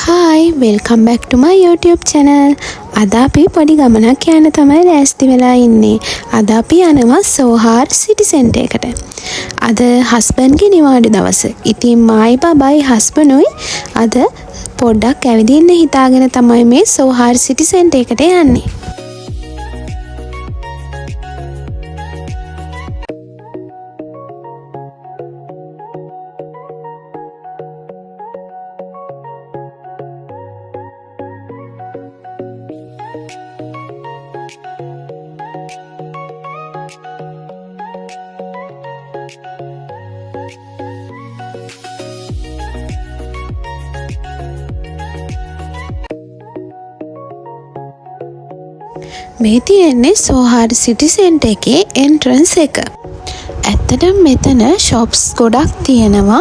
Hi, welcome back to my YouTube channel. අද අපි පොඩි ගමනක් යන්න තමයි ලෑස්ති වෙලා ඉන්නේ. අද අපි යනවා සෝහාර් සිටි සෙන්ටර් එකට. අද හස්බන්ඩ්ගේ නිවාඩු දවස. ඉතින් මායි බබයි හස්බන්ඩ්ුයි අද පොඩ්ඩක් ඇවිදින්න හිතාගෙන තමයි මේ සෝහාර් සිටි සෙන්ටර් එකට යන්නේ. මේ තියෙන්නේ සෝහාර් සිටි සෙන්ටර් එකේ එන්ට්‍රන්ස් එක. ඇත්තටම මෙතන shops ගොඩක් තියෙනවා.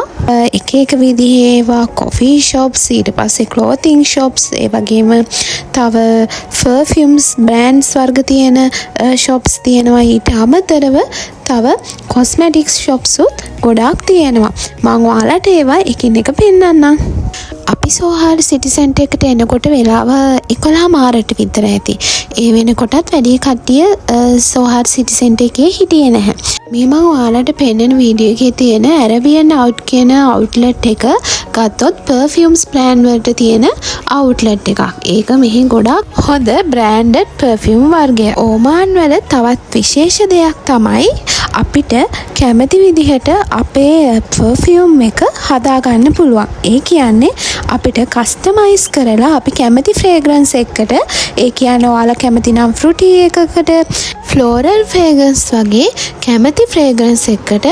එක එක විදිහේ ඒවා coffee shops, ඊට පස්සේ clothing shops, ඒ වගේම තව perfumes brands වර්ග තියෙන shops තියෙනවා. ඊට අමතරව තව cosmetics shops උත් ගොඩක් තියෙනවා. මම ඔයාලට ඒවා එකින් එක පෙන්නන්නම්. අපි සෝහාර් සිටි සෙන්ටර් එකට එනකොට වෙලාව 11:00ට විතර ඇති. ඒ වෙනකොටත් වැඩි කට්ටිය සෝහාර් සිටි සෙන්ටර් එකේ හිටියේ නැහැ. මේ මම ඔයාලට පෙන්නන වීඩියෝ එකේ තියෙන Arabian Out කියන outlet එක ගත්තොත් perfumes brand වලට තියෙන outlet එකක්. ඒක මෙහි ගොඩක් හොඳ branded perfume වර්ගය. ඕමාන් වල තවත් විශේෂ දෙයක් තමයි අපිට කැමති විදිහට අපේ perfume එක හදාගන්න පුළුවන්. ඒ කියන්නේ අපිට කස්ටමයිස් කරලා අපි කැමති fragrance එකකට, ඒ කියන්නේ ඔයාලා කැමති නම් fruity එකකට, floral fragrance වගේ කැමති fragrance එකකට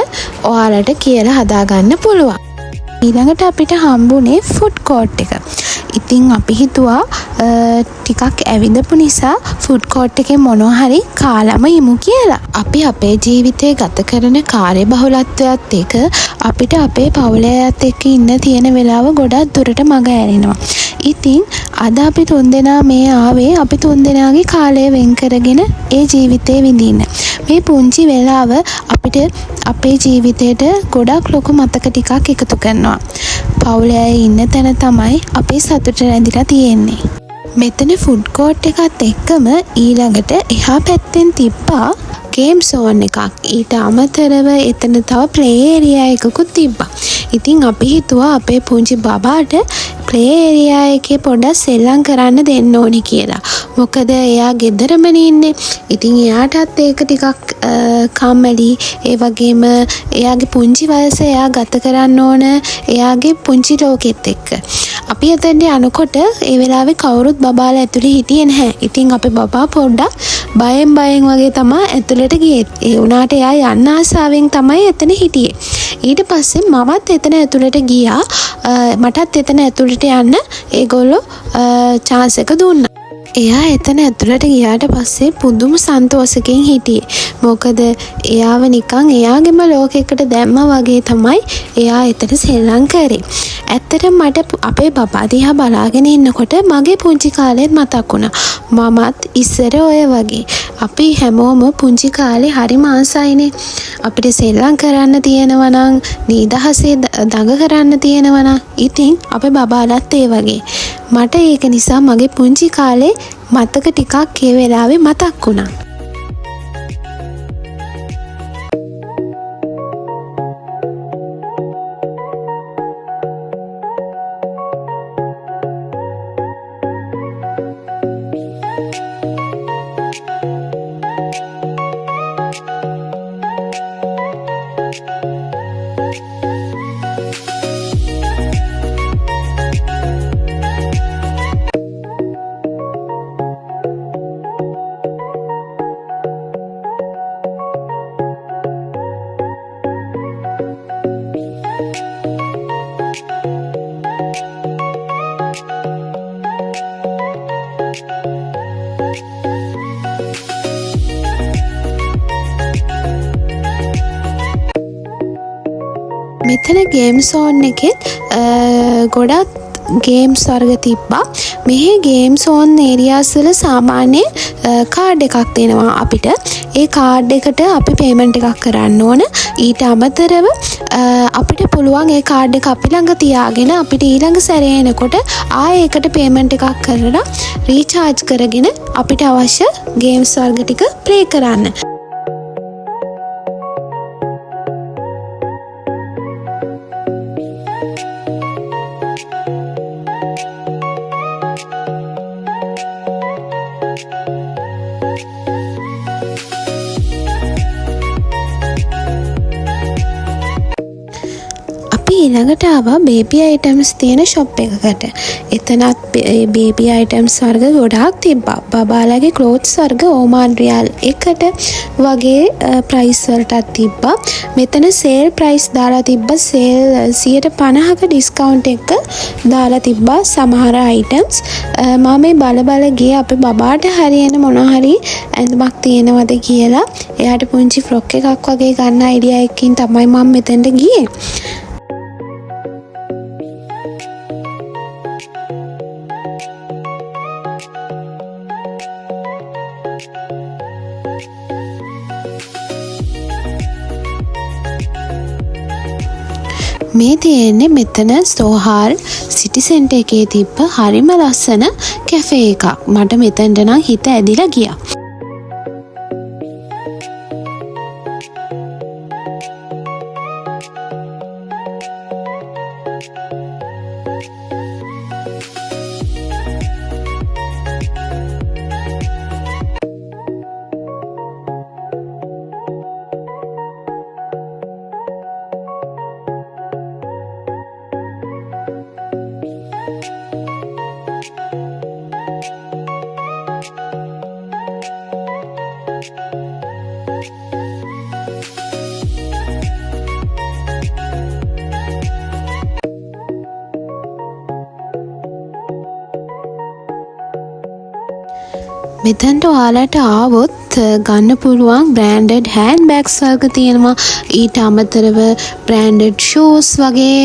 ඔයාලට කියලා හදාගන්න පුළුවන්. ඊළඟට අපිට හම්බුනේ ෆුඩ් කෝට් එක. ඉතින් අපි හිතුවා ටිකක් ඇවිදපු නිසා ෆුඩ් කෝට් එකේ මොනවා හරි කාලම යමු කියලා. අපි අපේ ජීවිතේ ගත කරන කාර්යබහුලත්වයත් එක්ක අපිට අපේ පවුලයත් එක්ක ඉන්න තියෙන වෙලාව ගොඩක් දුරට මග ඇරෙනවා. ඉතින් අද අපි තුන්දෙනා මේ ආවේ අපි තුන්දෙනාගේ කාලය වෙන් කරගෙන ඒ ජීවිතේ විඳින්න. මේ පුංචි වෙලාව අපිට අපේ ජීවිතේට ගොඩක් ලොකු මතක ටිකක් එකතු කරනවා. පවුලේ ඉන්න තැන තමයි අපේ සතුට රැඳිලා තියෙන්නේ. මෙතන ෆුඩ් කෝට් එකත් එක්කම ඊළඟට එහා පැත්තෙන් තිබ්බා ගේම් සෝන් එකක්. ඊට අමතරව එතන තව ප්ලේ ඒරියා එකකුත් තිබ්බා. ඉතින් අපි හිතුවා අපේ පුංචි බබාට ප්ලේ ඒරියා එකේ පොඩ්ඩක් සෙල්ලම් කරන්න දෙන්න ඕනි කියලා. මොකද එයා ගෙදරමනේ ඉන්නේ. ඉතින් එයාටත් ඒක ටිකක් කම්මැලි. ඒ වගේම එයාගේ පුංචි වයස එයා ගත කරන්න ඕන එයාගේ පුංචි ලෝකෙත් එක්ක. අපි එතනට යනකොට ඒ වෙලාවේ කවුරුත් බබාලා ඇතුලේ හිටියේ නැහැ. ඉතින් අපේ බබා පොඩ්ඩක් බයෙන් වගේ තමයි ඇතුලට ගියේ. ඒ වුණාට එයා යන්න ආසාවෙන් තමයි එතන හිටියේ. ඊට පස්සේ මමත් එතන ඇතුලට ගියා. මටත් එතන ඇතුලට යන්න ඒගොල්ලෝ chance එක දුන්නා. එයා එතන ඇතුලට ගියාට පස්සේ පුදුම සන්තෝෂකින් හිටියේ. මොකද එයාව නිකන් එයාගේම ලෝකයකට දැම්මා වගේ තමයි එයා එතන සෙල්ලම් කරේ. ඇත්තටම මට අපේ බබා දිහා බලාගෙන ඉන්නකොට මගේ පුංචි කාලෙත් මතක් වුණා. මමත් ඉස්සර ඔය වගේ. අපි හැමෝම පුංචි කාලේ හරිම ආසයිනේ. අපිට සෙල්ලම් කරන්න තියෙනවා නම්, නිදහසේ දඟ කරන්න තියෙනවා නම්, ඉතින් අපේ බබාලත් ඒ වගේ. මට ඒක නිසා මගේ පුංචි කාලේ මතක ටිකක් ඒ වෙලාවේ මතක් වුණා. මෙතන ගේම් සෝන් එකෙත් ගොඩක් ගේම්ස් වර්ග තිබ්බා. මෙහි ගේම්ස් ඕන් ඒරියාස් වල සාමාන්‍ය කාඩ් එකක් දෙනවා අපිට. ඒ කාඩ් එකට අපි පේමන්ට් එකක් කරන්න ඕන. ඊට අමතරව අපිට පුළුවන් ඒ කාඩ් එක අපි ළඟ තියාගෙන අපිට ඊළඟ සැරේ එනකොට ආයෙ ඒකට පේමන්ට් එකක් කරලා රීචාර්ජ් කරගෙන අපිට අවශ්‍ය ගේම්ස් වර්ග ටික ප්ලේ කරන්න. ඊළඟට ආවා බේබි අයිටම්ස් තියෙන ෂොප් එකකට. එතනත් බේබි අයිටම්ස් වර්ග ගොඩාක් තිබ්බා. බබාලගේ ක්ලෝත්ස් වර්ග ඕමාන් රියල් 1ට වගේ ප්‍රයිස් වලටත් තිබ්බා. මෙතන සේල් ප්‍රයිස් දාලා තිබ්බා. සේල් 150ක ඩිස්කවුන්ට් එක දාලා තිබ්බා සමහර අයිටම්ස්. මම මේ බල ගියේ අපේ බබාට හරියන මොනවා හරි ඇඳුමක් තියෙනවද කියලා. එයාට පුංචි ෆ්‍රොක් එකක් වගේ ගන්න අයිඩියා එකකින් තමයි මම මෙතෙන්ට ගියේ. මේ තියෙන්නේ මෙතන සෝහාල් සිටි සෙන්ටර් එකේ තිබ්බ හරිම ලස්සන කැෆේ එකක්. මට මෙතනට නම් හිත ඇදිලා ගියා. මෙතනට ඔයාලට ආවොත් ගන්න පුළුවන් බ්‍රෑන්ඩඩ් හෑන්ඩ් බෑග්ස් වර්ග තියෙනවා. ඊට අමතරව බ්‍රෑන්ඩඩ් ෂූස් වගේ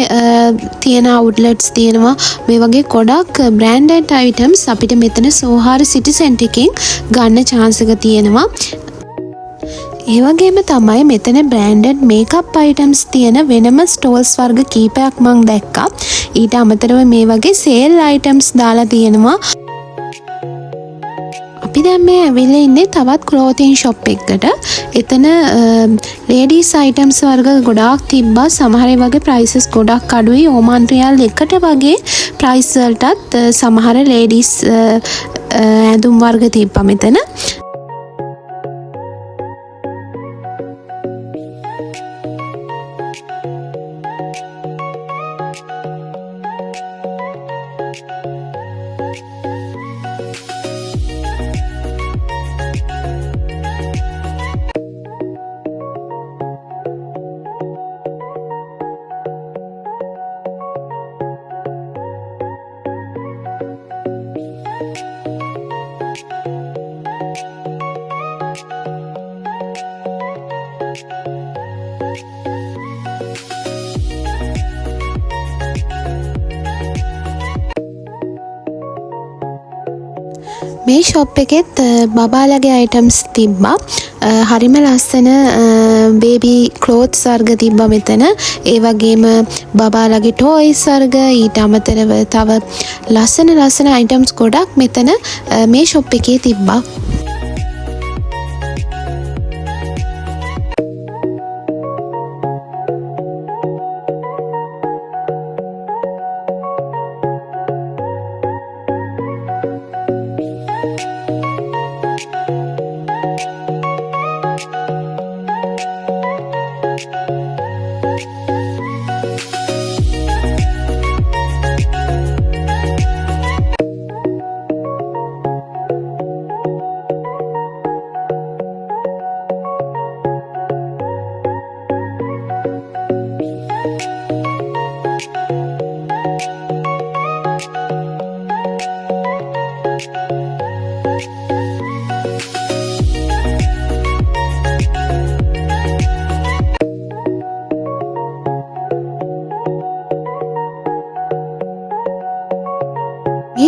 තියෙන අවුට්ලට්ස් තියෙනවා. මේ වගේ ගොඩක් බ්‍රෑන්ඩඩ් අයිටම්ස් අපිට මෙතන සෝහාර සිටි සෙන්ටර් එකෙන් ගන්න chance එක තියෙනවා. ඒ වගේම තමයි මෙතන බ්‍රෑන්ඩඩ් මේකප් අයිටම්ස් තියෙන වෙනම ස්ටෝල්ස් වර්ග කීපයක් මම දැක්කා. ඊට අමතරව මේ වගේ සේල් අයිටම්ස් දාලා තියෙනවා. අපි දැන් මේ ඇවිල්ලා ඉන්නේ තවත් ක්ලෝතින් ෂොප් එකකට. එතන ලේඩීස් අයිටම්ස් වර්ග ගොඩාක් තිබ්බා. සමහර වගේ ප්‍රයිසස් ගොඩක් අඩුයි. ඕමාන් රියල් 1ට වගේ ප්‍රයිස් වලටත් සමහර ලේඩීස් ඇඳුම් වර්ග තිබ්බා මෙතන. මේ ෂොප් එකෙත් බබාලගේ අයිටම්ස් තිබ්බා. හරිම ලස්සන බේබි ක්ලෝත්ස් වර්ග තිබ්බා මෙතන. ඒ වගේම බබාලගේ ටොයිස් වර්ග, ඊට අමතරව තව ලස්සන අයිටම්ස් ගොඩක් මෙතන මේ ෂොප් එකේ තිබ්බා.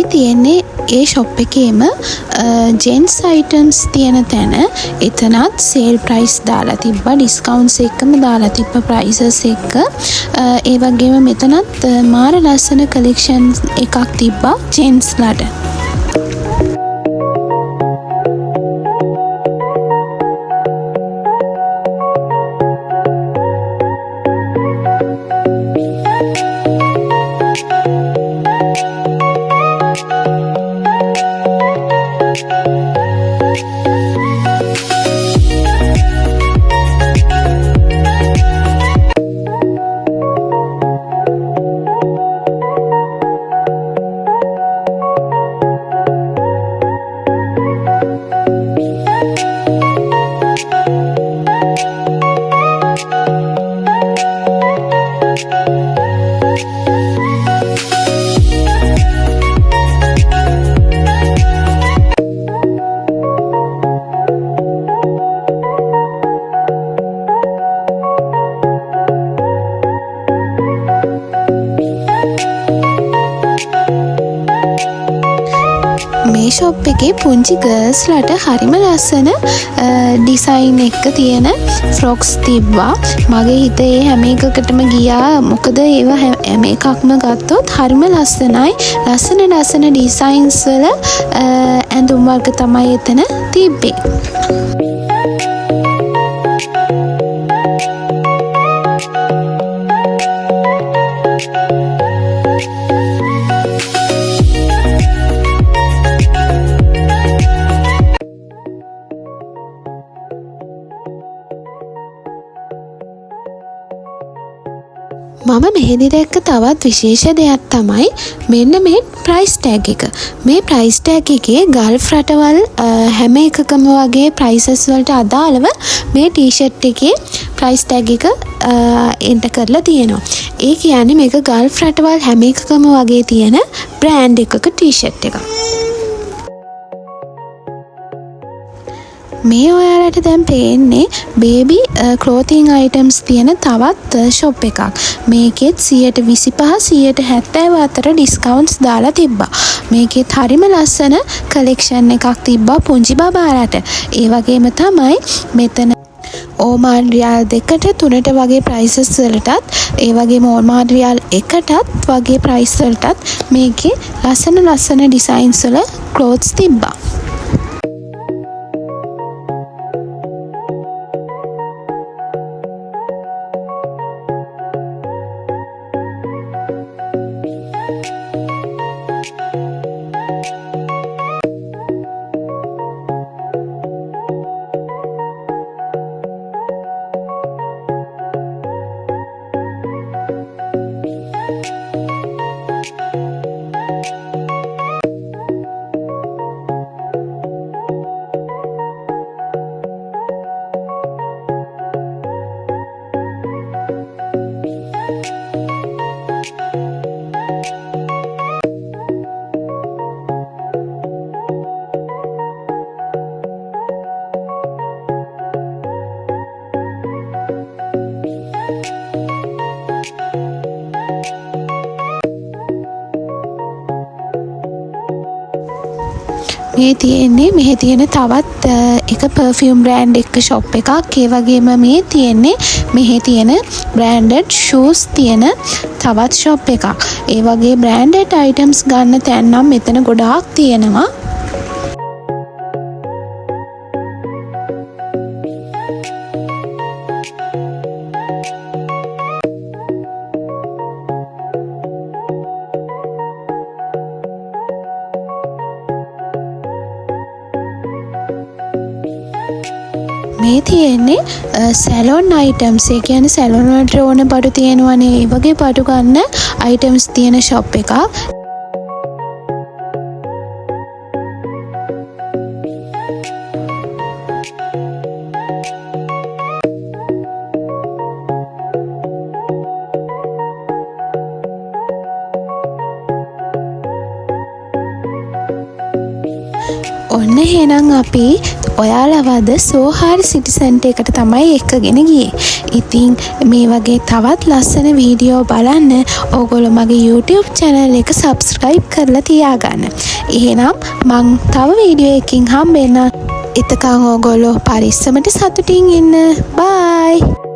මේ තියෙන්නේ ඒ ෂොප් එකේම ජෙන්ට්ස් අයිටම්ස් තියෙන තැන. එතනත් සේල් ප්‍රයිස් දාලා තිබ්බා, ඩිස්කවුන්ට්ස් එක්කම දාලා තිබ්බ ප්‍රයිසස් එක්ක. ඒ වගේම මෙතනත් මාර ලස්සන කලෙක්ෂන් එකක් තිබ්බා ජෙන්ට්ස්ලාට. මේ ෂොප් එකේ පුංචි ගර්ල්ස්ලාට හරිම ලස්සන ඩිසයින් එක තියෙන ෆ්‍රොක්ස් තිබ්බා. මගේ හිතේ හැම එකකටම ගියා. මොකද ඒවා හැම එකක්ම ගත්තොත් හරිම ලස්සනයි. ලස්සන ඩිසයින්ස් වල ඇඳුම් වර්ග තමයි එතන තිබ්බේ. මම මෙහෙදි දැක්ක තවත් විශේෂ දෙයක් තමයි මෙන්න මේ ප්‍රයිස් ටැග් එක. මේ ප්‍රයිස් ටැග් එකේ ගල්ෆ් රටවල් හැම එකකම වගේ ප්‍රයිසස් වලට අදාළව මේ ටී-ෂර්ට් එකේ ප්‍රයිස් ටැග් එක එන්ටර් කරලා තියෙනවා. ඒ කියන්නේ මේක ගල්ෆ් රටවල් හැම එකකම වගේ තියෙන බ්‍රෑන්ඩ් එකක ටී-ෂර්ට් එකක්. මේ ඔයාලට දැන් පේන්නේ බේබි ක්ලෝතින් අයිටම්ස් තියෙන තවත් ෂොප් එකක්. මේකෙත් 25% අතර ඩිස්කවුන්ට්ස් දාලා තිබ්බා. මේකෙත් හරිම ලස්සන කලෙක්ෂන් එකක් තිබ්බා පුංචි බබාලට. ඒ වගේම තමයි මෙතන ඕමාන් රියාල් 2ට 3ට වගේ ප්‍රයිසස් වලටත්, ඒ වගේම ඕමාන් රියාල් 1ටත් වගේ ප්‍රයිස් වලටත් මේකේ ලස්සන ඩිසයින්ස් වල ක්ලෝත්ස් තිබ්බා. මේ තියෙන්නේ මෙහි තියෙන තවත් එක පර්ෆියුම් බ්‍රෑන්ඩ් එක ෂොප් එකක්. ඒ වගේම මේ තියෙන්නේ මෙහි තියෙන බ්‍රෑන්ඩඩ් ෂූස් තියෙන තවත් ෂොප් එකක්. ඒ වගේ බ්‍රෑන්ඩඩ් අයිටම්ස් ගන්න තැන් නම් මෙතන ගොඩාක් තියෙනවා. මේ තියෙන්නේ සැලොන් අයිටම්ස්. ඒ කියන්නේ සැලොන් වලට ඕන බඩු තියෙනවනේ, ඒ වගේ බඩු ගන්න අයිටම්ස් තියෙන ෂොප් එකක්. ඔන්න එහෙනම් අපි ඔයාලවද සෝහාරි සිටි සෙන්ටර් එකට තමයි එක්කගෙන ගියේ. ඉතින් මේ වගේ තවත් ලස්සන වීඩියෝ බලන්න ඕගොල්ලෝ මගේ YouTube channel එක subscribe කරලා තියාගන්න. එහෙනම් මං තව වීඩියෝ එකකින් හම්බෙන්න. එතකන් ඕගොල්ලෝ පරිස්සමට සතුටින් ඉන්න. bye.